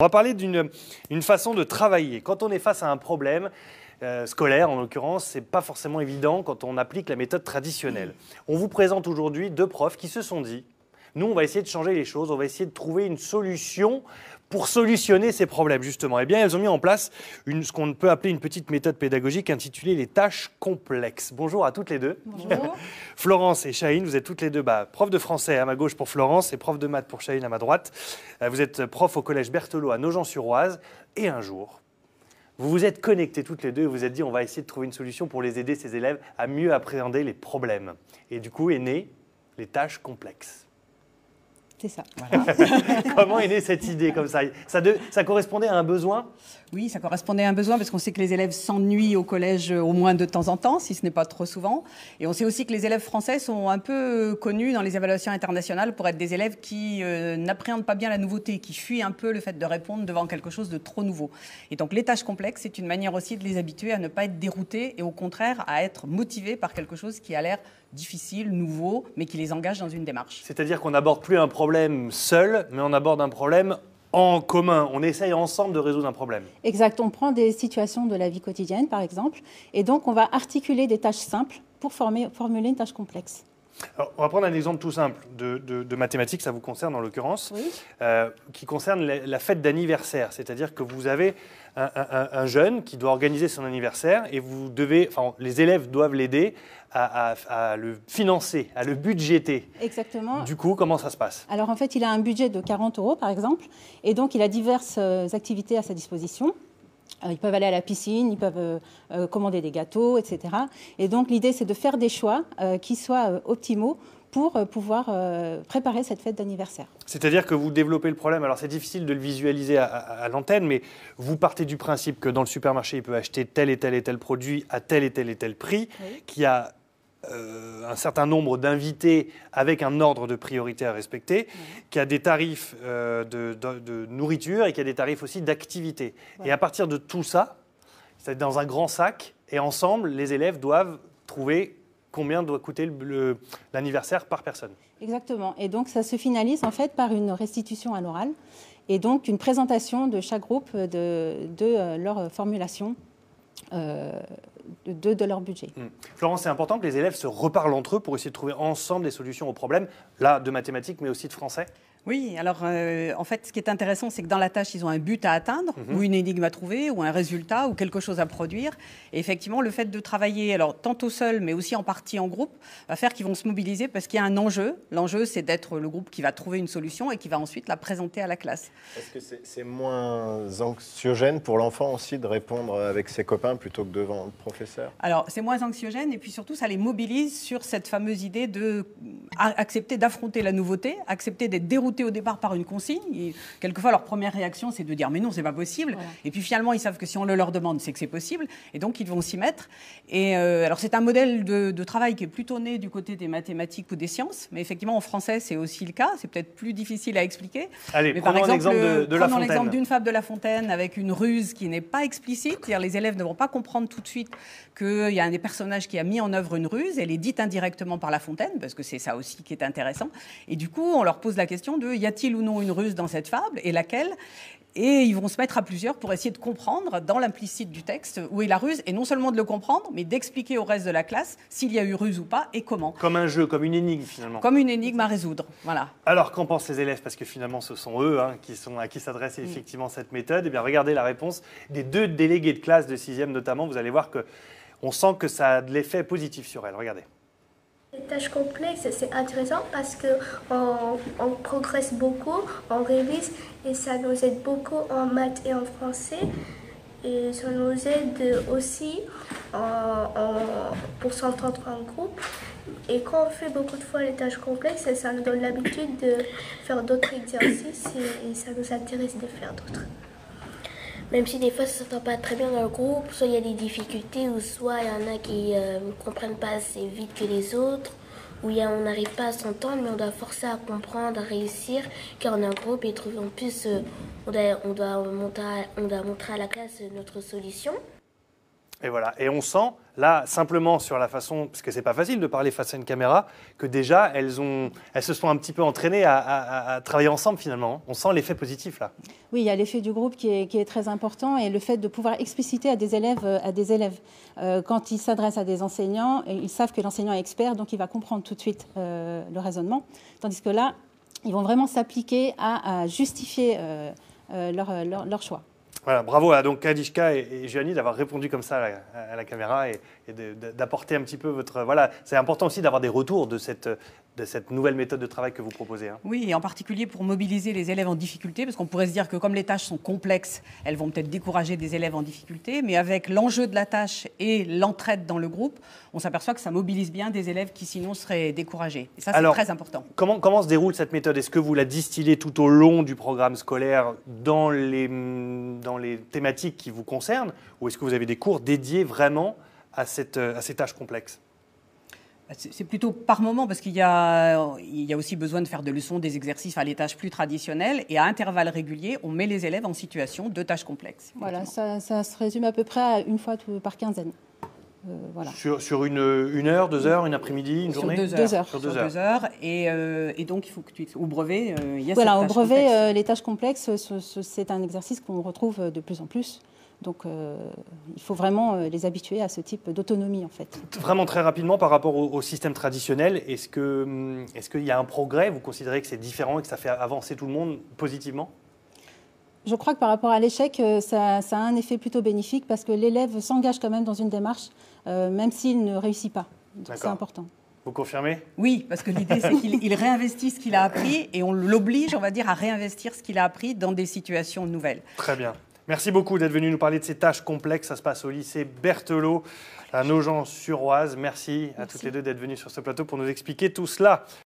On va parler d'une façon de travailler. Quand on est face à un problème scolaire, en l'occurrence, c'est pas forcément évident quand on applique la méthode traditionnelle. On vous présente aujourd'hui deux profs qui se sont dit, nous on va essayer de changer les choses, on va essayer de trouver une solution pour solutionner ces problèmes justement. Eh bien, elles ont mis en place ce qu'on peut appeler une petite méthode pédagogique intitulée les tâches complexes. Bonjour à toutes les deux. Bonjour. Florence et Chahine, vous êtes toutes les deux profs de français à ma gauche pour Florence et prof de maths pour Chahine à ma droite. Vous êtes prof au collège Berthelot à Nogent-sur-Oise et un jour, vous vous êtes connectés toutes les deux et vous vous êtes dit on va essayer de trouver une solution pour les aider, ces élèves, à mieux appréhender les problèmes. Et du coup est née les tâches complexes. C'est ça. Voilà. Comment est née cette idée comme ça, ça correspondait à un besoin? Oui, ça correspondait à un besoin parce qu'on sait que les élèves s'ennuient au collège au moins de temps en temps, si ce n'est pas trop souvent. Et on sait aussi que les élèves français sont un peu connus dans les évaluations internationales pour être des élèves qui n'appréhendent pas bien la nouveauté, qui fuient un peu le fait de répondre devant quelque chose de trop nouveau. Et donc les tâches complexes, c'est une manière aussi de les habituer à ne pas être déroutés et au contraire à être motivés par quelque chose qui a l'air difficile, nouveau, mais qui les engage dans une démarche. C'est-à-dire qu'on n'aborde plus un problème seul, mais on aborde un problème en commun. On essaye ensemble de résoudre un problème. Exact. On prend des situations de la vie quotidienne, par exemple, et donc on va articuler des tâches simples pour formuler une tâche complexe. Alors, on va prendre un exemple tout simple de mathématiques, ça vous concerne en l'occurrence, Oui. qui concerne la fête d'anniversaire. C'est-à-dire que vous avez un jeune qui doit organiser son anniversaire et les élèves doivent l'aider à le financer, à le budgéter. Exactement. Du coup, comment ça se passe? Alors en fait, il a un budget de 40 €, par exemple, et donc il a diverses activités à sa disposition. Ils peuvent aller à la piscine, ils peuvent commander des gâteaux, etc. Et donc l'idée, c'est de faire des choix qui soient optimaux pour pouvoir préparer cette fête d'anniversaire. C'est-à-dire que vous développez le problème, alors c'est difficile de le visualiser à l'antenne, mais vous partez du principe que dans le supermarché, il peut acheter tel et tel produit à tel et tel prix, Oui. qui a un certain nombre d'invités avec un ordre de priorité à respecter, qui a des tarifs de nourriture et qui a des tarifs aussi d'activité. Ouais. Et à partir de tout ça, c'est dans un grand sac, et ensemble, les élèves doivent trouver combien doit coûter l'anniversaire par personne. Exactement. Et donc ça se finalise en fait par une restitution à l'oral et donc une présentation de chaque groupe de leur formulation. De leur budget. Florence, c'est important que les élèves se reparlent entre eux pour essayer de trouver ensemble des solutions aux problèmes, là, de mathématiques, mais aussi de français. Oui, alors en fait, ce qui est intéressant, c'est que dans la tâche, ils ont un but à atteindre, ou une énigme à trouver, ou un résultat, ou quelque chose à produire. Et effectivement, le fait de travailler, alors tantôt seul, mais aussi en partie en groupe, va faire qu'ils vont se mobiliser parce qu'il y a un enjeu. L'enjeu, c'est d'être le groupe qui va trouver une solution et qui va ensuite la présenter à la classe. Est-ce que c'est moins anxiogène pour l'enfant aussi de répondre avec ses copains plutôt que devant le professeur? Alors, c'est moins anxiogène et puis surtout, ça les mobilise sur cette fameuse idée d'accepter d'affronter la nouveauté, accepter d'être dérouté au départ par une consigne. Et quelquefois, leur première réaction, c'est de dire « mais non, c'est pas possible voilà. ». Et puis finalement, ils savent que si on le leur demande, c'est que c'est possible. Et donc, ils vont s'y mettre. Et alors, c'est un modèle de travail qui est plutôt né du côté des mathématiques ou des sciences. Mais effectivement, en français, c'est aussi le cas. C'est peut-être plus difficile à expliquer. Allez, mais prenons par exemple, l'exemple de La Fontaine. Prenons l'exemple d'une fable de La Fontaine avec une ruse qui n'est pas explicite. C'est-à-dire, les élèves ne vont pas comprendre tout de suite qu'il y a un des personnages qui a mis en œuvre une ruse. Elle est dite indirectement par La Fontaine, parce que c'est ça aussi qui est intéressant. Et du coup, on leur pose la question de y a-t-il ou non une ruse dans cette fable et laquelle? Et ils vont se mettre à plusieurs pour essayer de comprendre dans l'implicite du texte où est la ruse, et non seulement de le comprendre, mais d'expliquer au reste de la classe s'il y a eu ruse ou pas et comment. Comme un jeu, comme une énigme finalement. Comme une énigme à résoudre, voilà. Alors qu'en pensent les élèves? Parce que finalement ce sont eux à qui s'adresse effectivement cette méthode. Eh bien regardez la réponse des deux délégués de classe de 6e notamment. Vous allez voir qu'on sent que ça a de l'effet positif sur elles. Regardez. Les tâches complexes, c'est intéressant parce qu'on progresse beaucoup, on révise et ça nous aide beaucoup en maths et en français. Et ça nous aide aussi pour s'entendre en groupe. Et quand on fait beaucoup de fois les tâches complexes, ça nous donne l'habitude de faire d'autres exercices et ça nous intéresse de faire d'autres. Même si des fois ça ne s'entend pas très bien dans le groupe, soit il y a des difficultés, ou soit il y en a qui ne comprennent pas assez vite que les autres, ou on n'arrive pas à s'entendre, mais on doit forcer à comprendre, à réussir, car on est un groupe et en plus on doit montrer à la classe notre solution. Et voilà, et on sent, là, simplement sur la façon, parce que c'est pas facile de parler face à une caméra, que déjà, elles se sont un petit peu entraînées à travailler ensemble finalement. On sent l'effet positif là. Oui, il y a l'effet du groupe qui est très important et le fait de pouvoir expliciter à des élèves. Quand ils s'adressent à des enseignants, ils savent que l'enseignant est expert, donc il va comprendre tout de suite le raisonnement. Tandis que là, ils vont vraiment s'appliquer à justifier leur choix. Voilà, bravo à donc Kadishka et Gianni d'avoir répondu comme ça à la caméra et d'apporter un petit peu votre... Voilà, c'est important aussi d'avoir des retours de cette nouvelle méthode de travail que vous proposez. Hein. Oui, et en particulier pour mobiliser les élèves en difficulté, parce qu'on pourrait se dire que comme les tâches sont complexes, elles vont peut-être décourager des élèves en difficulté, mais avec l'enjeu de la tâche et l'entraide dans le groupe, on s'aperçoit que ça mobilise bien des élèves qui sinon seraient découragés. Et ça, c'est très important. Comment se déroule cette méthode? Est-ce que vous la distillez tout au long du programme scolaire dans les thématiques qui vous concernent, ou est-ce que vous avez des cours dédiés vraiment à ces tâches complexes? C'est plutôt par moment, parce qu'il y a aussi besoin de faire des leçons, des exercices, les tâches plus traditionnelles. Et à intervalles réguliers, on met les élèves en situation de tâches complexes. Voilà, ça se résume à peu près à une fois par quinzaine. Voilà. Sur une heure, 2 heures, une après-midi, une journée? Sur 2 heures. Sur 2 heures. Et donc, il faut que au brevet, il y a voilà, cette au tâche brevet, complexe. les tâches complexes, c'est un exercice qu'on retrouve de plus en plus. Donc, il faut vraiment les habituer à ce type d'autonomie, en fait. Vraiment très rapidement, par rapport au système traditionnel, est-ce qu'il y a un progrès? Vous considérez que c'est différent et que ça fait avancer tout le monde positivement? Je crois que par rapport à l'échec, ça a un effet plutôt bénéfique parce que l'élève s'engage quand même dans une démarche, même s'il ne réussit pas. Donc, c'est important. Vous confirmez? Oui, parce que l'idée, c'est qu'il réinvestit ce qu'il a appris et on l'oblige, on va dire, à réinvestir ce qu'il a appris dans des situations nouvelles. Très bien. Merci beaucoup d'être venu nous parler de ces tâches complexes. Ça se passe au lycée Berthelot à Nogent-sur-Oise. Merci à toutes les deux d'être venues sur ce plateau pour nous expliquer tout cela.